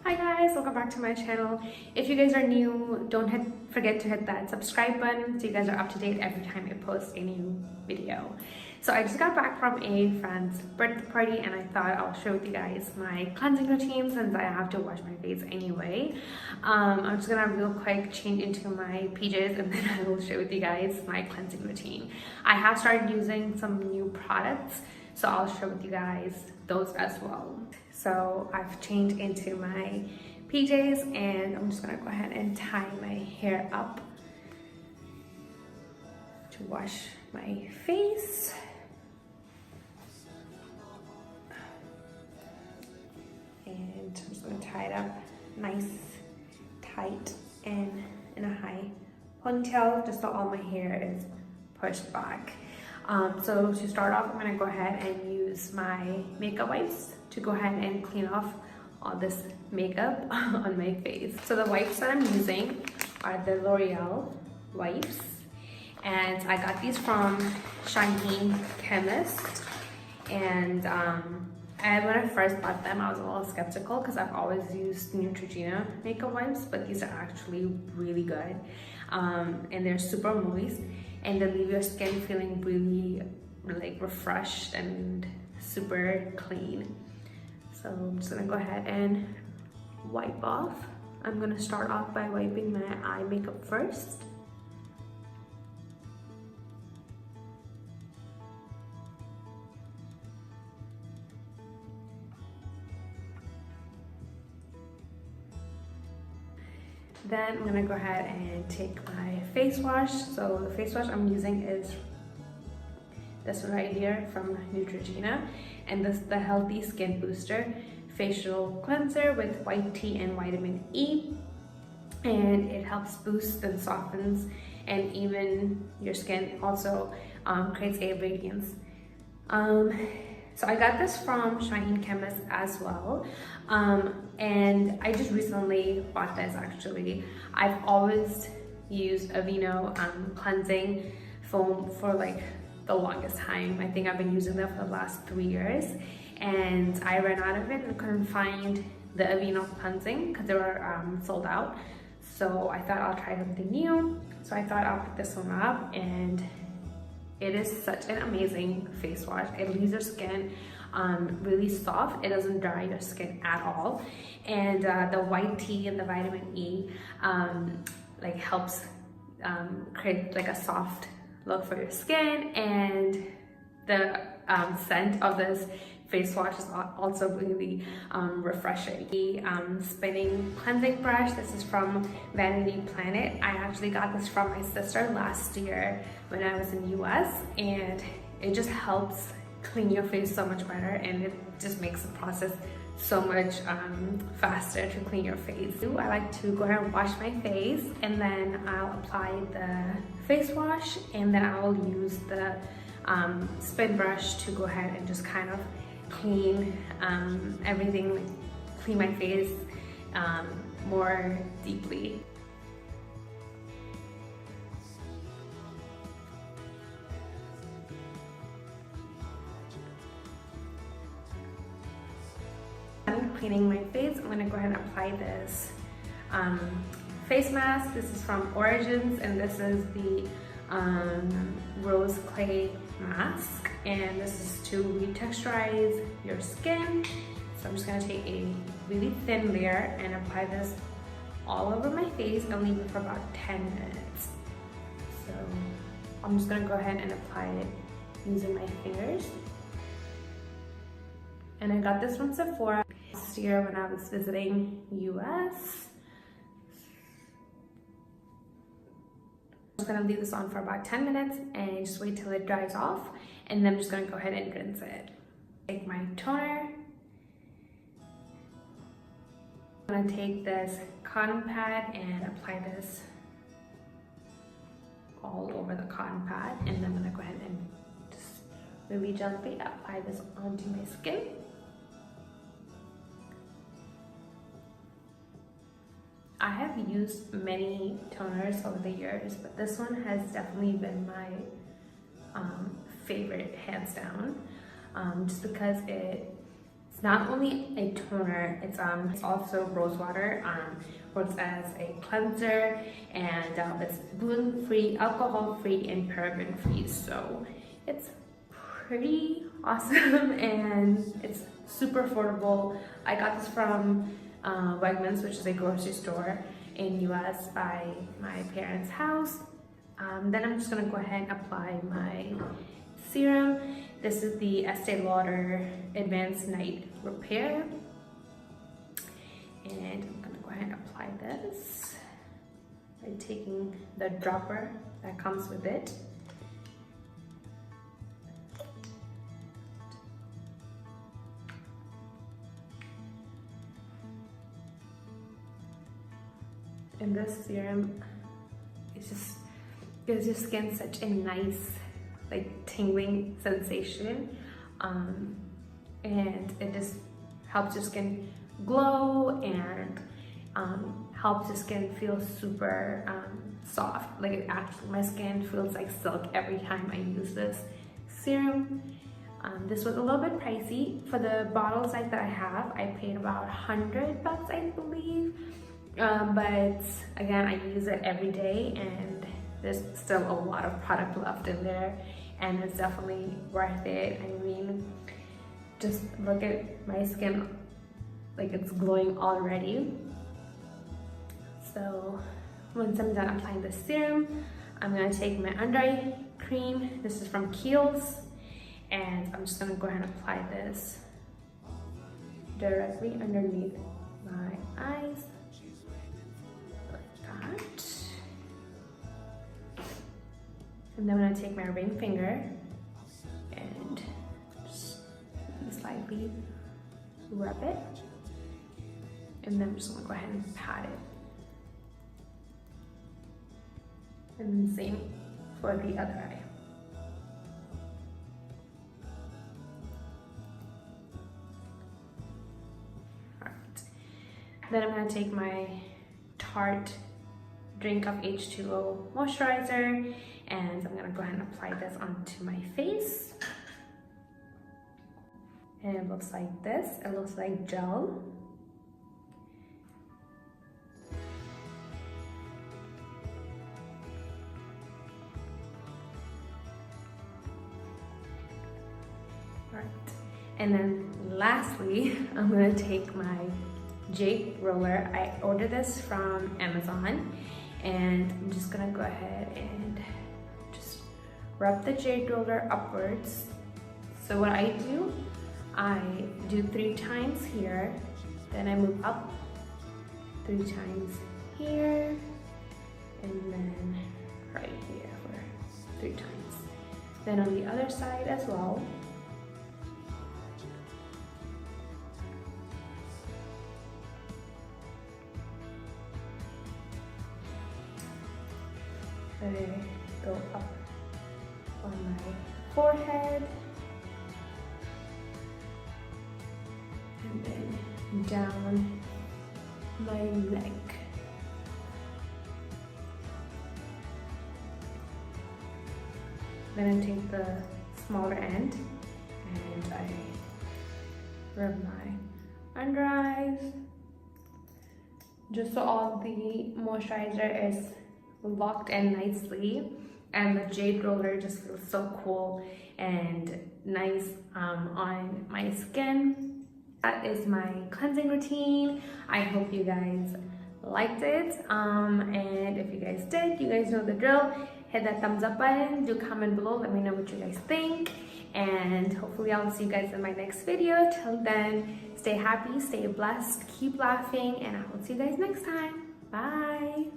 Hi guys, welcome back to my channel. If you guys are new, don't forget to hit that subscribe button so you guys are up to date every time I post a new video. So I just got back from a friend's birthday party and I thought I'll share with you guys my cleansing routine since I have to wash my face anyway. I'm just gonna real quick change into my PJs and then I will share with you guys my cleansing routine. I have started using some new products, so I'll share with you guys those as well. So I've changed into my PJs and I'm just gonna go ahead and tie my hair up to wash my face. And I'm just gonna tie it up nice, tight, and in a high ponytail just so all my hair is pushed back. So to start off, I'm gonna go ahead and use my makeup wipes to go ahead and clean off all this makeup on my face. So the wipes that I'm using are the L'Oreal wipes, and I got these from Shine Chemist. And when I first bought them, I was a little skeptical because I've always used Neutrogena makeup wipes, but these are actually really good. And they're super moist and they leave your skin feeling really like refreshed and super clean. So I'm just gonna go ahead and wipe off. I'm gonna start off by wiping my eye makeup first. Then I'm gonna go ahead and take my face wash. So the face wash I'm using is this one right here from Neutrogena, and this is the Healthy Skin Booster Facial Cleanser with white tea and vitamin E, and it helps boost and softens and even your skin. Also creates a radiance. So I got this from Shine Chemist as well, and I just recently bought this actually. I've always used Aveeno cleansing foam for like the longest time. I think I've been using that for the last 3 years, and I ran out of it and couldn't find the Aveeno cleansing because they were sold out. So I thought I'll try something new. So I thought I'll pick this one up, and it is such an amazing face wash. It leaves your skin really soft. It doesn't dry your skin at all. And the white tea and the vitamin E like helps create like a soft look for your skin. And the scent of this face wash is also really refreshing. The spinning cleansing brush, this is from Vanity Planet. I actually got this from my sister last year when I was in the US, and it just helps clean your face so much better, and it just makes the process so much faster to clean your face. I like to go ahead and wash my face, and then I'll apply the face wash, and then I'll use the spin brush to go ahead and just kind of clean everything, like clean my face more deeply. I'm cleaning my face. I'm gonna go ahead and apply this face mask. This is from Origins, and this is the rose clay mask, and this is to retexturize your skin. So I'm just gonna take a really thin layer and apply this all over my face and leave it for about 10 minutes. So I'm just gonna go ahead and apply it using my fingers. And I got this from Sephora last year when I was visiting US. I'm just gonna leave this on for about 10 minutes and just wait till it dries off, and then I'm just gonna go ahead and rinse it. Take my toner. I'm gonna take this cotton pad and apply this all over the cotton pad, and then I'm gonna go ahead and just really gently apply this onto my skin. I have used many toners over the years, but this one has definitely been my favorite, hands down, just because it It's not only a toner, it's also rose water. Works as a cleanser, and it's gluten-free, alcohol-free, and paraben-free. So it's pretty awesome, and it's super affordable. I got this from Wegmans, which is a grocery store in US by my parents' house. Then I'm just gonna go ahead and apply my serum. This is the Estée Lauder Advanced Night Repair. And I'm gonna go ahead and apply this by taking the dropper that comes with it. And this serum, it just gives your skin such a nice, like, tingling sensation, and it just helps your skin glow and helps your skin feel super soft. Like, actually, my skin feels like silk every time I use this serum. This was a little bit pricey. For the bottle size that I have, I paid about $100, I believe. But again, I use it every day, and there's still a lot of product left in there, and it's definitely worth it. I mean, just look at my skin, like, it's glowing already. So once I'm done applying the serum, I'm gonna take my under eye cream. This is from Kiehl's, and I'm just gonna go ahead and apply this directly underneath my eyes. And then I'm gonna take my ring finger and just slightly rub it. And then I'm just gonna go ahead and pat it. And then same for the other eye. Alright. Then I'm gonna take my Tarte Drink of H2O moisturizer, and I'm gonna go ahead and apply this onto my face. And it looks like this. It looks like gel. Alright. And then lastly, I'm gonna take my Jade roller. I ordered this from Amazon, and I'm just gonna go ahead and just rub the Jade roller upwards. So what I do 3 times here, then I move up 3 times here, and then right here for 3 times. Then on the other side as well. I go up on my forehead, and then down my neck. Then I take the smaller end and I rub my under eyes, just so all the moisturizer is locked in nicely, and the Jade roller just feels so cool and nice on my skin. That is my cleansing routine. I hope you guys liked it, and if you guys did, you guys know the drill. Hit that thumbs up button, do comment below, let me know what you guys think, and hopefully I'll see you guys in my next video. Till then, stay happy, stay blessed, keep laughing, and I will see you guys next time. Bye.